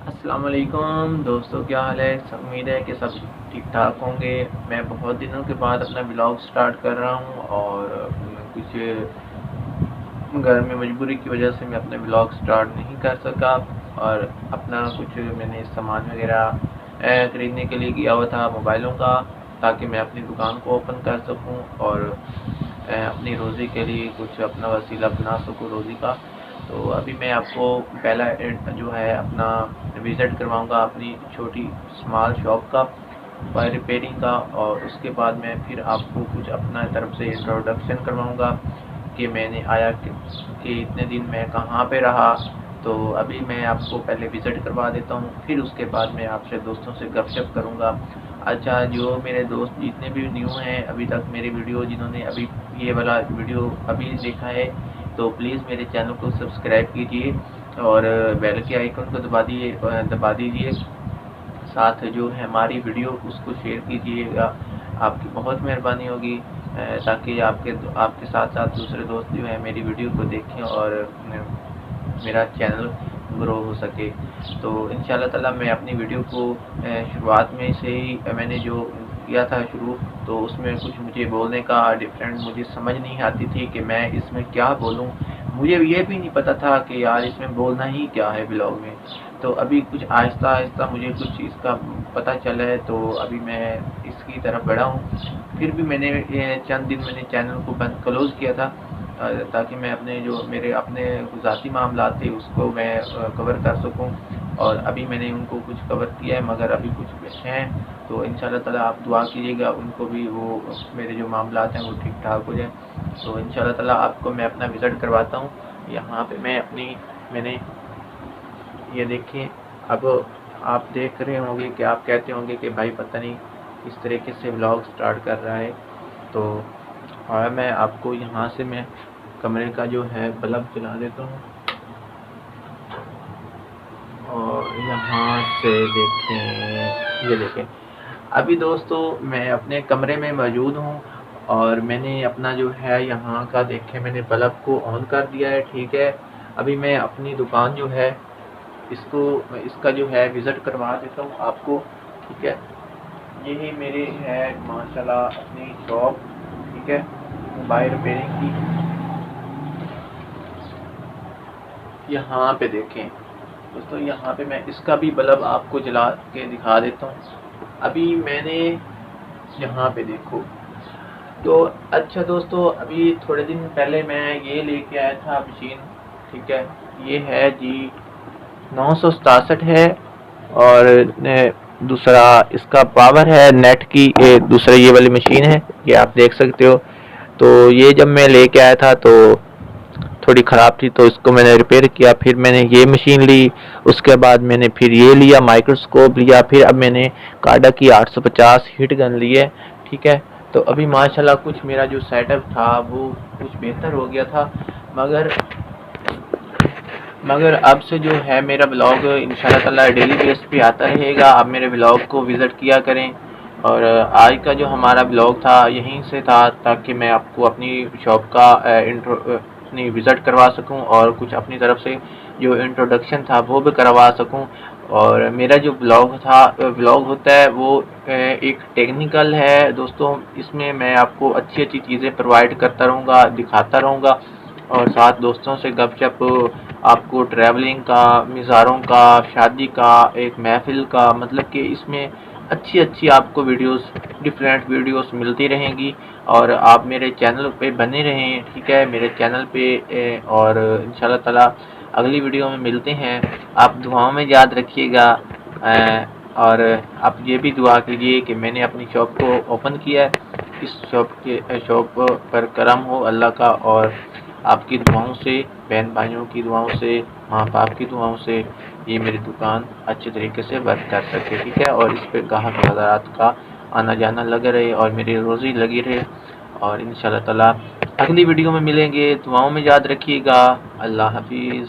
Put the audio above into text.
السلام علیکم دوستو، کیا حال ہے؟ امید ہے کہ سب ٹھیک ٹھاک ہوں گے۔ میں بہت دنوں کے بعد اپنا بلاگ سٹارٹ کر رہا ہوں، اور کچھ گھر میں مجبوری کی وجہ سے میں اپنے بلاگ سٹارٹ نہیں کر سکا، اور اپنا کچھ میں نے سامان وغیرہ خریدنے کے لیے گیا ہوا تھا موبائلوں کا، تاکہ میں اپنی دکان کو اوپن کر سکوں اور اپنی روزی کے لیے کچھ اپنا وسیلہ بنا سکوں روزی کا۔ تو ابھی میں آپ کو پہلا جو ہے اپنا وزٹ کرواؤں گا اپنی چھوٹی اسمال شاپ کا، موبائل ریپیئرنگ کا، اور اس کے بعد میں پھر آپ کو کچھ اپنا طرف سے انٹروڈکشن کرواؤں گا کہ میں نے آیا کہ اتنے دن میں کہاں پہ رہا۔ تو ابھی میں آپ کو پہلے وزٹ کروا دیتا ہوں، پھر اس کے بعد میں آپ سے دوستوں سے گپ شپ کروں گا۔ اچھا، جو میرے دوست جتنے بھی نیو ہیں ابھی تک میری ویڈیو، جنہوں نے ابھی یہ والا ویڈیو ابھی دیکھا ہے، تو پلیز میرے چینل کو سبسکرائب کیجیے اور بیل کے آئیکن کو دبا دیجیے۔ ساتھ جو ہے ہماری ویڈیو اس کو شیئر کیجیے گا، آپ کی بہت مہربانی ہوگی، تاکہ آپ کے ساتھ ساتھ دوسرے دوست جو ہیں میری ویڈیو کو دیکھیں اور میرا چینل گرو ہو سکے۔ تو انشاءاللہ تعالی میں اپنی ویڈیو کو شروعات میں سے ہی میں نے جو کیا تھا شروع، تو اس میں کچھ مجھے بولنے کا ڈفرینٹ مجھے سمجھ نہیں آتی تھی کہ میں اس میں کیا بولوں۔ مجھے یہ بھی نہیں پتا تھا کہ یار اس میں بولنا ہی کیا ہے بلاگ میں۔ تو ابھی کچھ آہستہ آہستہ مجھے کچھ اس کا پتہ چلا ہے، تو ابھی میں اس کی طرف بڑھا ہوں۔ پھر بھی میں نے چند دن میں نے چینل کو کلوز کیا تھا، تاکہ میں میرے اپنے ذاتی معاملات تھے اس کو میں کور کر سکوں، اور ابھی میں نے ان کو کچھ کور کیا ہے، مگر ابھی کچھ ہیں، تو انشاءاللہ تعالی آپ دعا کیجیے گا ان کو بھی، وہ میرے جو معاملات ہیں وہ ٹھیک ٹھاک ہو جائیں۔ تو انشاءاللہ تعالی آپ کو میں اپنا وزٹ کرواتا ہوں۔ یہاں پہ میں نے یہ دیکھیں، اب آپ دیکھ رہے ہوں گے کہ آپ کہتے ہوں گے کہ بھائی پتہ نہیں اس طریقے سے ولاگ سٹارٹ کر رہا ہے۔ تو اور میں آپ کو یہاں سے میں کمرے کا جو ہے بلب جلا دیتا ہوں، اور یہاں سے یہ دیکھیں ابھی دوستو میں اپنے کمرے میں موجود ہوں، اور میں نے اپنا جو ہے یہاں کا دیکھیں میں نے بلب کو آن کر دیا ہے، ٹھیک ہے۔ ابھی میں اپنی دکان جو ہے اس کا جو ہے وزٹ کروا دیتا ہوں آپ کو، ٹھیک ہے۔ یہی میری ہے ماشاءاللہ اپنی شاپ، ٹھیک ہے، موبائل ریپیئرنگ کی۔ یہاں پہ دیکھیں دوستو، یہاں پہ میں اس کا بھی بلب آپ کو جلا کے دکھا دیتا ہوں۔ ابھی میں نے یہاں پہ دیکھو تو اچھا دوستو، ابھی تھوڑے دن پہلے میں یہ لے کے آیا تھا مشین، ٹھیک ہے۔ یہ ہے جی 967 ہے، اور دوسرا اس کا پاور ہے نیٹ کی، دوسرا یہ والی مشین ہے، یہ آپ دیکھ سکتے ہو۔ تو یہ جب میں لے کے آیا تھا تو تھوڑی خراب تھی، تو اس کو میں نے ریپیئر کیا، پھر میں نے یہ مشین لی، اس کے بعد میں نے پھر یہ لیا، مائکروسکوپ لیا، پھر اب میں نے کاڈا کی 850 ہٹ گن لی ہے، ٹھیک ہے۔ تو ابھی ماشاءاللہ کچھ میرا جو سیٹ اپ تھا وہ کچھ بہتر ہو گیا تھا، مگر اب سے جو ہے میرا بلاگ انشاءاللہ تعالی ڈیلی بیس پہ آتا رہے گا۔ آپ میرے بلاگ کو وزٹ کیا کریں، اور آج کا جو ہمارا بلاگ تھا یہیں سے تھا، تاکہ میں آپ کو اپنی شاپ کا اپنی وزٹ کروا سکوں، اور کچھ اپنی طرف سے جو انٹروڈکشن تھا وہ بھی کروا سکوں۔ اور میرا جو بلاگ ہوتا ہے وہ ایک ٹیکنیکل ہے دوستوں، اس میں آپ کو اچھی چیزیں پرووائڈ کرتا رہوں گا، دکھاتا رہوں گا، اور ساتھ دوستوں سے گپ شپ، آپ کو ٹریولنگ کا، مزاروں کا، شادی کا، ایک محفل کا، مطلب کہ اس میں اچھی آپ کو ڈیفرینٹ ویڈیوز ملتی رہیں گی، اور آپ میرے چینل پہ بنے رہیں، ٹھیک ہے، میرے چینل پہ، اور انشاءاللہ تعالی اگلی ویڈیو میں ملتے ہیں۔ آپ دعاؤں میں یاد رکھیے گا، اور آپ یہ بھی دعا کیجیے کہ میں نے اپنی شاپ کو اوپن کیا ہے، اس شاپ پر کرم ہو اللہ کا، اور آپ کی دعاؤں سے، بہن بھائیوں کی دعاؤں سے، ماں باپ کی دعاؤں سے یہ میری دکان اچھے طریقے سے ورک کر سکے، ٹھیک ہے، اور اس پہ گاہک حضرات کا آنا جانا لگا رہے، اور میری روزی لگی رہے۔ اور انشاءاللہ تعالی اگلی ویڈیو میں ملیں گے، دعاؤں میں یاد رکھیے گا۔ اللہ حافظ۔